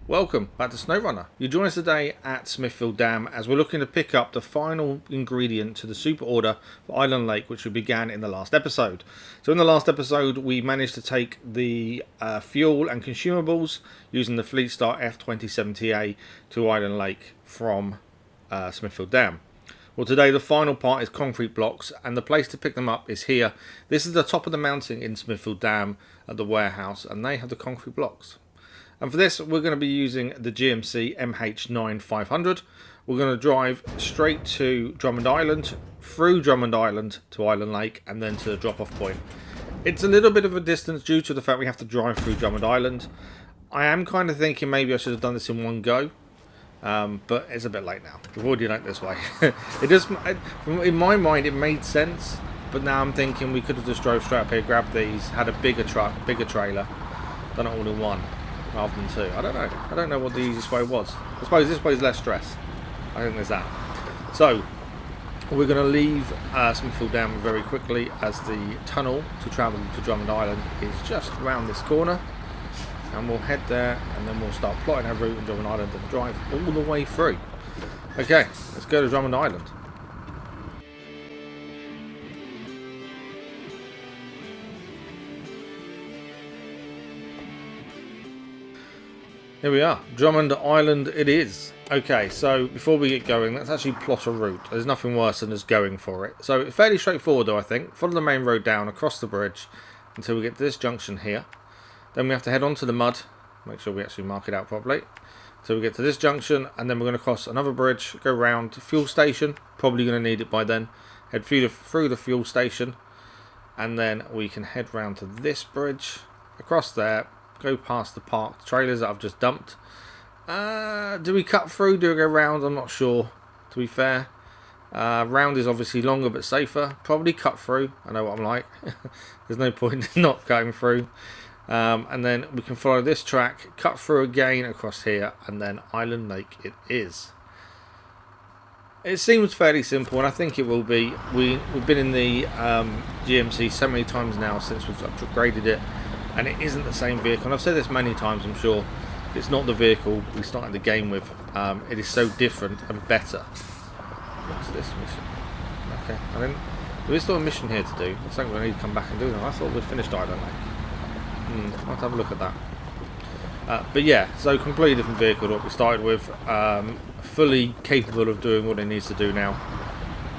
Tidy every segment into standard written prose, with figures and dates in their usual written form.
Welcome back to SnowRunner. You join us today at Smithfield Dam as we're looking to pick up the final ingredient to the super order for Island Lake, which we began in the last episode. So in the last episode we managed to take the fuel and consumables using the Fleetstar F2070A to Island Lake from Smithfield Dam. Well, today the final part is concrete blocks, and the place to pick them up is here. This is the top of the mountain in Smithfield Dam at the warehouse, and they have the concrete blocks. And for this, we're going to be using the GMC MH9500. We're going to drive straight to Drummond Island, through Drummond Island to Island Lake, and then to the drop-off point. It's a little bit of a distance due to the fact we have to drive through Drummond Island. I am kind of thinking maybe I should have done this in one go, but it's a bit late now. We've already done it this way. In my mind, it made sense, but now I'm thinking we could have just drove straight up here, grabbed these, had a bigger truck, bigger trailer, done it all in one rather than two. I don't know. I don't know what the easiest way was. I suppose this way is less stress. I think there's that. So we're going to leave Smithfield Dam very quickly, as the tunnel to travel to Drummond Island is just around this corner, and we'll head there and then we'll start plotting our route in Drummond Island and drive all the way through. Okay, let's go to Drummond Island. Here we are, Drummond Island it is. Okay, so before we get going, let's actually plot a route. There's nothing worse than just going for it. So fairly straightforward though, I think. Follow the main road down across the bridge until we get to this junction here. Then we have to head onto the mud. Make sure we actually mark it out properly. So we get to this junction, and then we're going to cross another bridge, go round to fuel station. Probably going to need it by then. Head through the fuel station, and then we can head round to this bridge, across there. Go past the parked trailers that I've just dumped. Do we cut through? Do we go round? I'm not sure, to be fair. Round is obviously longer but safer. Probably cut through. I know what I'm like. There's no point in not going through. And then we can follow this track, cut through again across here, and then Island Lake it is. It seems fairly simple, and I think it will be. We've been in the GMC so many times now since we've upgraded it, and it isn't the same vehicle. And I've said this many times, I'm sure. It's not the vehicle we started the game with. It is so different and better. What's this mission? Okay, there is still a mission here to do. It's something we need to come back and do now. I thought we'd finished Island Lake. I'll have to have a look at that. But yeah, so completely different vehicle to what we started with. Fully capable of doing what it needs to do now.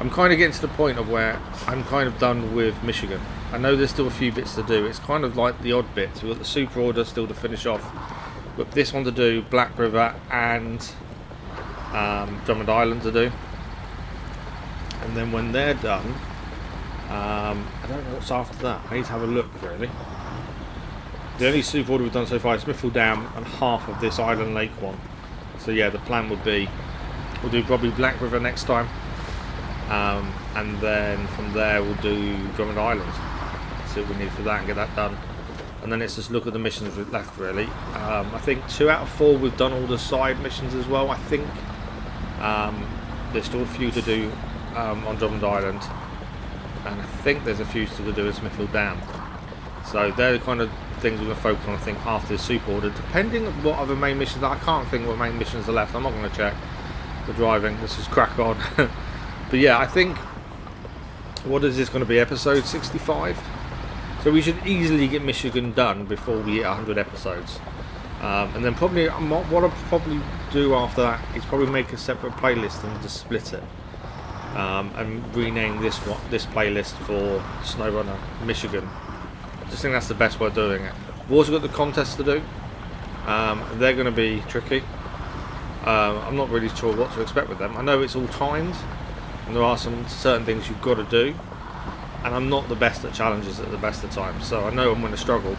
I'm kind of getting to the point of where I'm kind of done with Michigan. I know there's still a few bits to do. It's kind of like the odd bits. We've got the super order still to finish off. But this one to do, Black River and Drummond Island to do. And then when they're done, I don't know what's after that. I need to have a look, really. The only super order we've done so far is Smithfield Dam and half of this Island Lake one. So yeah, the plan would be we'll do probably Black River next time, and then from there we'll do Drummond Island. See what we need for that and get that done. And then it's just look at the missions left, really. I think 2 out of 4 we've done all the side missions as well. I think there's still a few to do on Drummond Island, and I think there's a few still to do at Smithfield Dam. So they're the kind of things we're going to focus on, I think, after the super order, depending on what other main missions are. I can't think what main missions are left. I'm not going to check the driving. Let's just crack on. But yeah, I think, what is this going to be, episode 65? So we should easily get Michigan done before we hit 100 episodes. And then probably what I'll probably do after that is probably make a separate playlist and just split it. And rename this playlist for SnowRunner Michigan. I just think that's the best way of doing it. We've also got the contests to do. They're going to be tricky. I'm not really sure what to expect with them. I know it's all timed, and there are some certain things you've got to do. And I'm not the best at challenges at the best of times, so I know I'm going to struggle.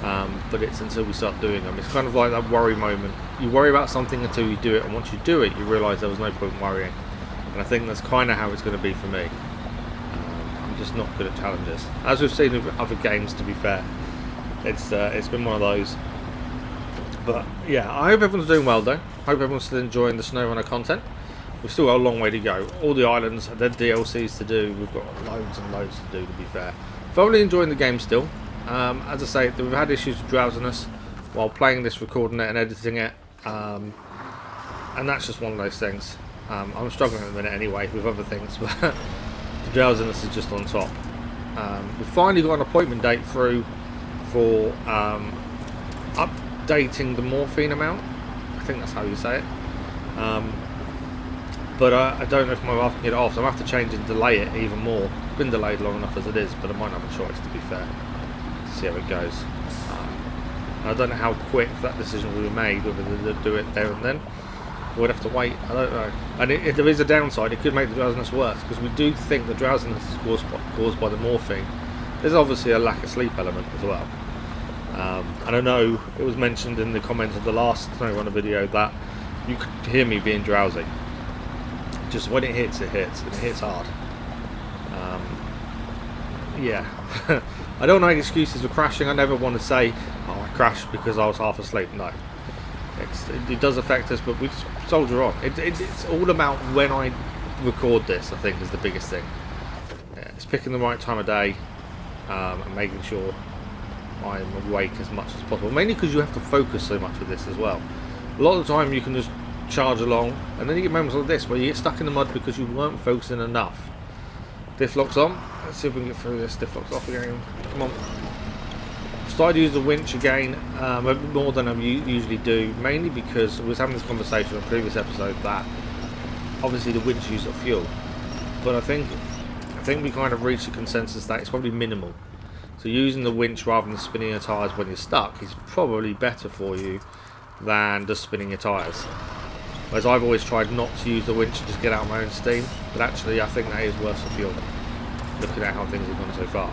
But it's until we start doing them. It's kind of like that worry moment. You worry about something until you do it, and once you do it, you realise there was no point worrying. And I think that's kind of how it's going to be for me. I'm just not good at challenges, as we've seen with other games. To be fair, it's been one of those. But yeah, I hope everyone's doing well though. I hope everyone's still enjoying the SnowRunner content. We've still got a long way to go. All the islands, they're DLCs to do. We've got loads and loads to do, to be fair. Thoroughly enjoying the game still. As I say, we've had issues with drowsiness while playing this, recording it and editing it. and that's just one of those things. I'm struggling at the minute anyway with other things, but the drowsiness is just on top. We've finally got an appointment date through for updating the morphine amount. I think that's how you say it. But I don't know if my wife can get it off, so I'm going to have to change and delay it even more. It's been delayed long enough as it is, but I might have a choice, to be fair, to see how it goes. I don't know how quick that decision will be made, whether to do it there and then. We'd have to wait, I don't know. And if there is a downside, it could make the drowsiness worse, because we do think the drowsiness is caused by the morphine. There's obviously a lack of sleep element as well. And I know it was mentioned in the comments of the last SnowRunner video that you could hear me being drowsy. Just when it hits, and it hits hard. Yeah. I don't make excuses for crashing. I never want to say, oh, I crashed because I was half asleep. No. It does affect us, but we just soldier on. It's all about when I record this, I think, is the biggest thing. Yeah, it's picking the right time of day, and making sure I'm awake as much as possible. Mainly because you have to focus so much with this as well. A lot of the time you can just charge along, and then you get moments like this where you get stuck in the mud because you weren't focusing enough. Diff lock's on. Let's see if we can get through this. Diff lock's off again. Come on. Started to use the winch again, a bit more than I usually do, mainly because I was having this conversation in a previous episode that obviously the winch uses up fuel, but I think we kind of reached a consensus that it's probably minimal. So using the winch rather than spinning your tyres when you're stuck is probably better for you than just spinning your tyres. Whereas I've always tried not to use the winch and just get out my own steam, but actually I think that is worse for fuel, looking at how things have gone so far.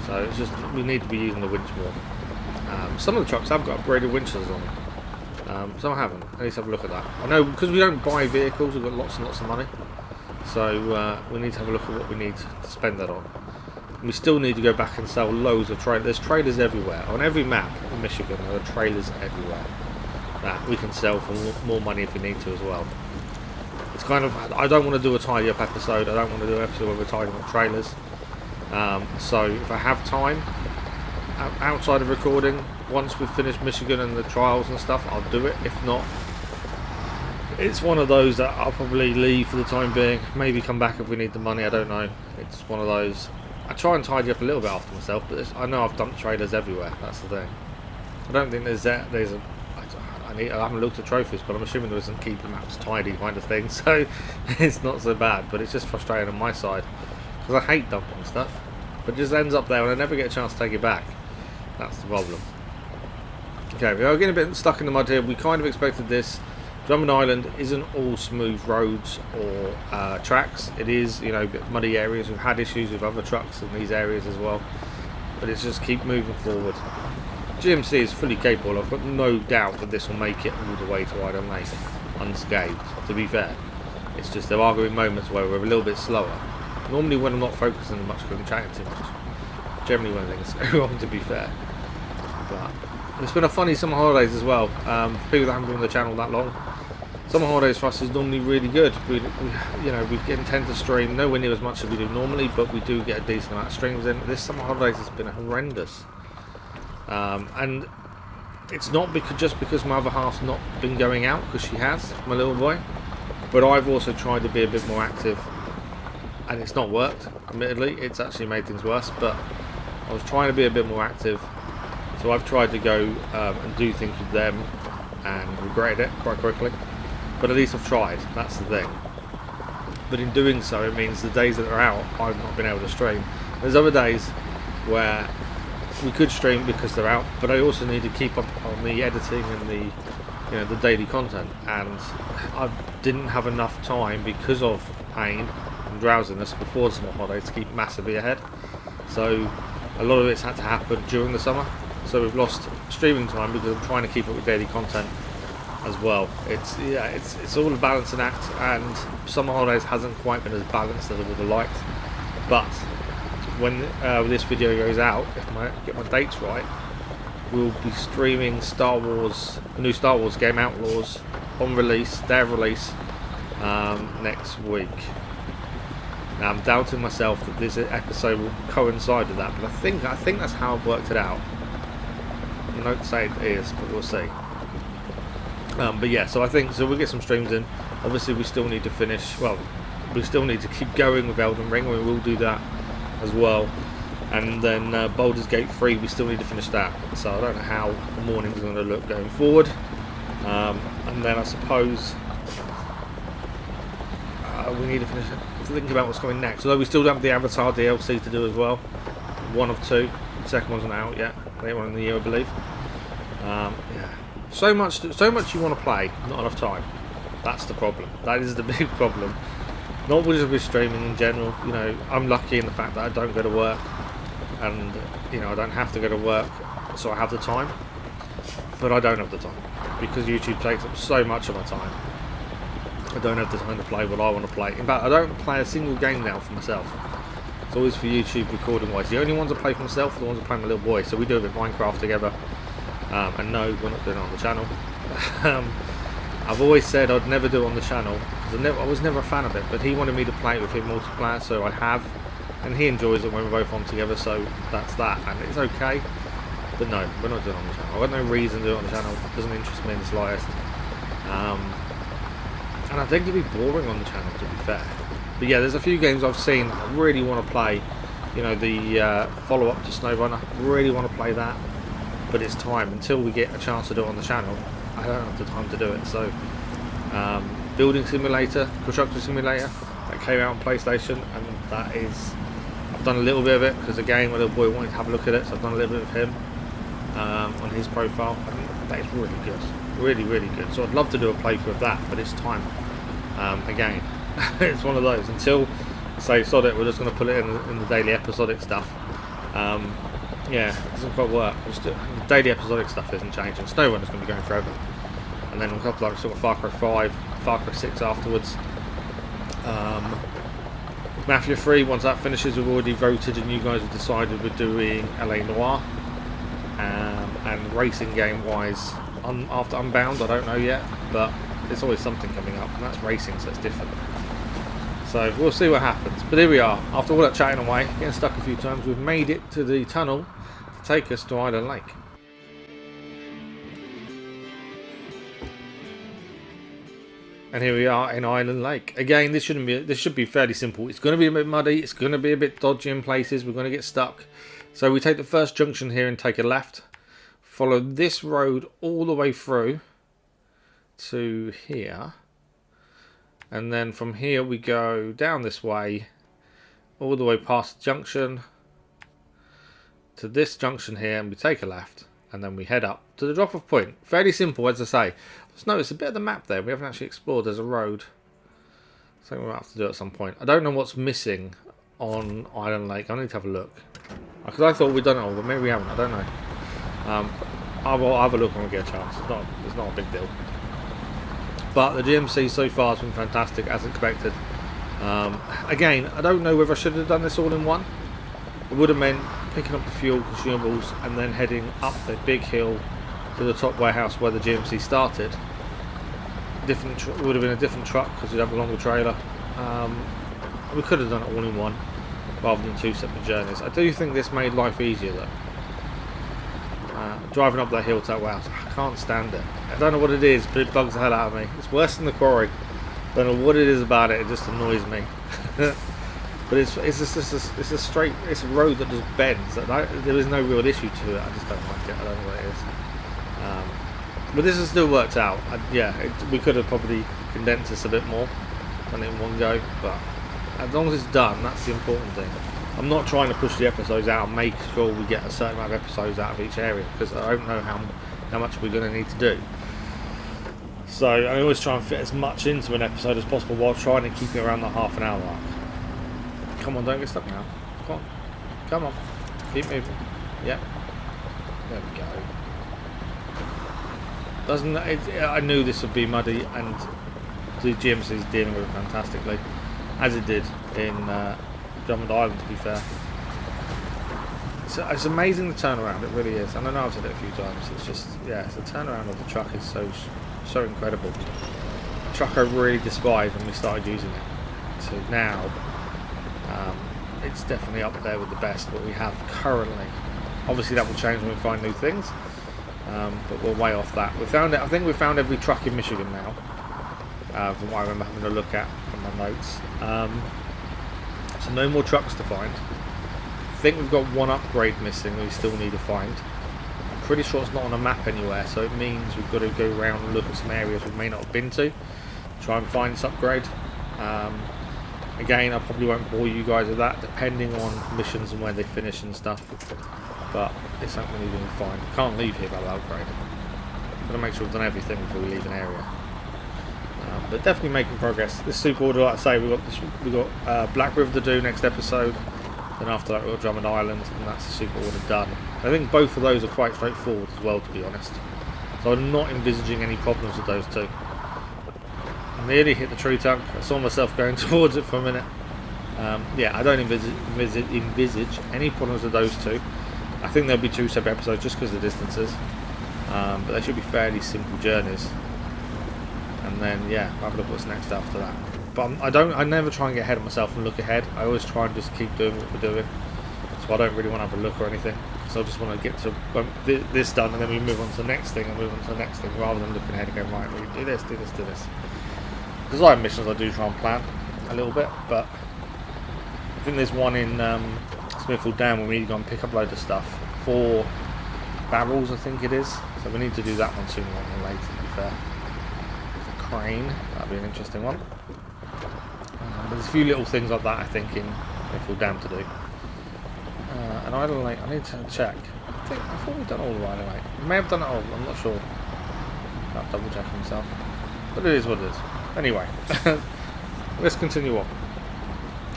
So it's just, we need to be using the winch more. Some of the trucks have got upgraded winches on them. Some haven't. At least have a look at that. I know, because we don't buy vehicles, we've got lots and lots of money. So we need to have a look at what we need to spend that on. We still need to go back and sell loads of trailers. There's trailers everywhere. On every map in Michigan, there are trailers everywhere that we can sell for more money if we need to as well. It's kind of, I don't want to do a tidy up episode. I don't want to do an episode where we're tidying up trailers. So if I have time outside of recording, once we've finished Michigan and the trials and stuff, I'll do it. If not, it's one of those that I'll probably leave for the time being. Maybe come back if we need the money, I don't know. It's one of those. I try and tidy up a little bit after myself, but I know I've dumped trailers everywhere. That's the thing. I don't think there's a. I haven't looked at trophies, but I'm assuming there isn't keep the maps tidy kind of thing, so it's not so bad. But it's just frustrating on my side because I hate dumping stuff, but it just ends up there and I never get a chance to take it back. That's the problem. Okay, we are getting a bit stuck in the mud here. We kind of expected this. Drummond Island isn't all smooth roads or tracks. It is, you know, a bit muddy areas. We've had issues with other trucks in these areas as well, but it's just keep moving forward. GMC is fully capable. I've got no doubt that this will make it all the way to Island Lake unscathed, to be fair. It's just there are going to be moments where we're a little bit slower. Normally when I'm not focusing much because I'm chatting too much. Generally when things go wrong, to be fair. But it's been a funny summer holidays as well. For people that haven't been on the channel that long, summer holidays for us is normally really good. We tend to stream nowhere near as much as we do normally, but we do get a decent amount of streams in. This summer holidays has been horrendous. And it's not just because my other half's not been going out, because she has, my little boy, but I've also tried to be a bit more active, and it's not worked, admittedly. It's actually made things worse, but I was trying to be a bit more active, so I've tried to go and do things with them, and regretted it quite quickly, but at least I've tried. That's the thing. But in doing so, it means the days that they're out, I've not been able to stream. There's other days where we could stream because they're out, but I also need to keep up on the editing and the daily content, and I didn't have enough time because of pain and drowsiness before the summer holidays to keep massively ahead. So a lot of it's had to happen during the summer, so we've lost streaming time because I'm trying to keep up with daily content as well. It's all a balancing act, and summer holidays hasn't quite been as balanced as I would have liked, but when this video goes out, if I get my dates right, we'll be streaming the new Star Wars game Outlaws on release, day of release, next week. Now I'm doubting myself that this episode will coincide with that, but I think that's how I've worked it out. The notes say it is, but we'll see. But yeah, so I think so we'll get some streams in. Obviously we still need to finish, well, we still need to keep going with Elden Ring. We will do that as well. And then Baldur's Gate 3, we still need to finish that. So I don't know how the morning's going to look going forward. And then I suppose we need to finish it. Think about what's coming next. Although we still don't have the Avatar DLC to do as well. One of two. The second one's not out yet. Later on in the year, I believe. Yeah. So much you want to play, not enough time. That's the problem. That is the big problem. Not just with streaming in general. You know, I'm lucky in the fact that I don't go to work, and you know I don't have to go to work, so I have the time. But I don't have the time because YouTube takes up so much of my time. I don't have the time to play what I want to play. In fact, I don't play a single game now for myself. It's always for YouTube recording wise. The only ones I play for myself are the ones I play with my little boy. So we do a bit of Minecraft together. And no, we're not doing it on the channel. I've always said I'd never do it on the channel because I was never a fan of it, but he wanted me to play it with him multiplayer, so I have, and he enjoys it when we're both on together, so that's that, and it's okay. But no, we're not doing it on the channel. I've got no reason to do it on the channel. It doesn't interest me in the slightest. And I think it'd be boring on the channel, to be fair. But yeah, there's a few games I've seen I really want to play. You know, the follow-up to SnowRunner. Really want to play that. But it's time. Until we get a chance to do it on the channel, I don't have the time to do it. So, Building Simulator, Construction Simulator, that came out on PlayStation, and that is... I've done a little bit of it, because again, my little boy wanted to have a look at it, so I've done a little bit of him on his profile. I mean, that is really good. Really, really good. So I'd love to do a playthrough of that, but it's time. Again, it's one of those. Until, say, sod it, we're just going to put it in the daily episodic stuff. Yeah, it doesn't quite work. The daily episodic stuff isn't changing. SnowRunner's going to be going forever. And then on top of that, we've still got Far Cry 5, Far Cry 6 afterwards. Mafia 3, once that finishes, we've already voted and you guys have decided we're doing LA Noire. And racing game wise, after Unbound, I don't know yet, but there's always something coming up, and that's racing, so it's different. So we'll see what happens. But here we are, after all that chatting away, getting stuck a few times, we've made it to the tunnel to take us to Island Lake. And here we are in Island Lake. Again, this should be fairly simple. It's going to be a bit muddy, it's going to be a bit dodgy in places, we're going to get stuck. So we take the first junction here and take a left. Follow this road all the way through to here. And then from here we go down this way, all the way past the junction to this junction here, and we take a left. And then we head up to the drop-off point. Fairly simple, as I say. Just notice a bit of the map there. We haven't actually explored. There's a road. Something we'll have to do at some point. I don't know what's missing on Island Lake. I need to have a look. Because I thought we'd done it all, but maybe we haven't. I don't know. I'll have a look when we get a chance. It's not a big deal. But the GMC so far has been fantastic, as expected. Again, I don't know whether I should have done this all in one. It would have meant picking up the fuel, consumables, and then heading up the big hill to the top warehouse where the GMC started. It would have been a different truck because we'd have a longer trailer. We could have done it all in one rather than two separate journeys. I do think this made life easier though. Driving up that hill to that warehouse, I can't stand it. I don't know what it is, but it bugs the hell out of me. It's worse than the quarry. I don't know what it is about it. It just annoys me. But it's a road that just bends. There is no real issue to it. I just don't like it. I don't know what it is. But this has still worked out. We could have probably condensed this a bit more, done it in one go. But as long as it's done, that's the important thing. I'm not trying to push the episodes out and make sure we get a certain amount of episodes out of each area, because I don't know how much we're going to need to do. So I always try and fit as much into an episode as possible while trying to keep it around the half an hour mark. Come on, don't get stuck now. Come on. Keep moving. Yep. There we go. I knew this would be muddy, and the GMC is dealing with it fantastically, as it did in Drummond Island, to be fair. So it's amazing the turnaround, it really is. And I know I've said it a few times. It's just, the turnaround of the truck is so incredible. The truck I really despised when we started using it. So now, it's definitely up there with the best what we have currently. Obviously that will change when we find new things. but we're way off that. We found it. I think we found every truck in Michigan now, from what I remember having a look at on my notes. So no more trucks to find. I think we've got one upgrade missing we still need to find. I'm pretty sure it's not on a map anywhere, so it means we've got to go around and look at some areas we may not have been to, try and find this upgrade. Again, I probably won't bore you guys with that, depending on missions and where they finish and stuff. But it's something we need to find. Can't leave here without upgrade. Got to make sure we've done everything before we leave an area. But definitely making progress. This super order, like I say, we got Black River to do next episode. Then after that, we've got Drummond Island, and that's the super order done. I think both of those are quite straightforward as well, to be honest. So I'm not envisaging any problems with those two. I nearly hit the tree trunk. I saw myself going towards it for a minute. Yeah, I don't envisage any problems with those two. I think there'll be 2 separate episodes just because of the distances. But they should be fairly simple journeys. And then, yeah, I'll have a look at what's next after that. But I never try and get ahead of myself and look ahead. I always try and just keep doing what we're doing. So I don't really want to have a look or anything. So I just want to get to this done, and then we move on to the next thing, and move on to the next thing, rather than looking ahead and going, right, we do this, do this, do this. Because I have missions I do try and plan a little bit, but I think there's one in Smithfield Dam where we need to go and pick up a load of stuff. 4 barrels, I think it is. So we need to do that one sooner rather than later, to be fair. There's a crane, that'd be an interesting one. There's a few little things like that, I think, in Smithfield Dam to do. And Island Lake, I need to check. I thought we'd done all the Island Lake. We may have done it all, I'm not sure. I'll double check myself. But it is what it is. Anyway, let's continue on.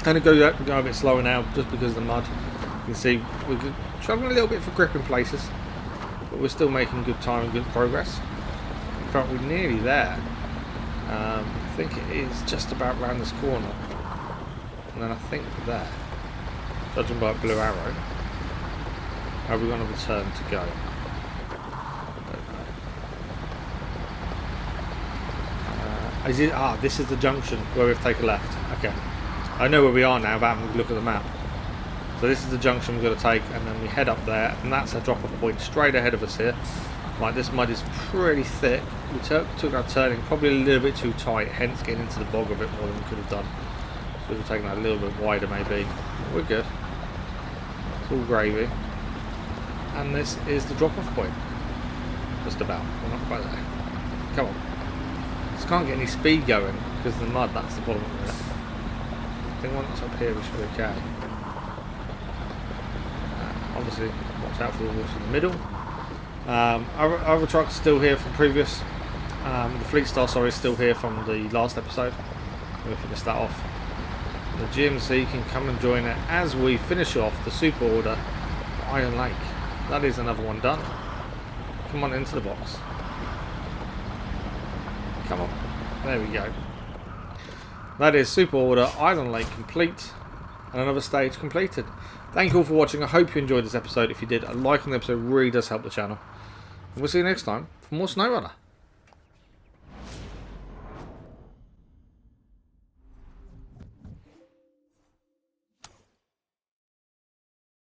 Kind of go a bit slower now, just because of the mud. You can see we're struggling a little bit for grip in places, but we're still making good time and good progress. In fact, we're nearly there. I think it is just about round this corner, and then I think we're there. Judging by a blue arrow, how are we going to return to go? This is the junction where we have to take a left. Okay, I know where we are now without having to look at the map. So this is the junction we've got to take, and then we head up there, and that's a drop-off point straight ahead of us here. Right, this mud is pretty thick. We took our turning probably a little bit too tight, hence getting into the bog a bit more than we could have done. So we've taken that a little bit wider maybe. We're good. It's all gravy. And this is the drop-off point. Just about. We're not quite there. Come on. Just can't get any speed going because of the mud, that's the problem with it. I think once up here we should be okay. Obviously, watch out for the water in the middle. Our other truck's still here from previous. The Fleet Star, sorry, is still here from the last episode. We'll finish that off. The GMC can come and join it as we finish off the super order for Iron Lake. That is another one done. Come on into the box. Come on. There we go. That is super order Island Lake complete, and another stage completed. Thank you all for watching. I hope you enjoyed this episode. If you did, a like on the episode really does help the channel. And we'll see you next time for more SnowRunner.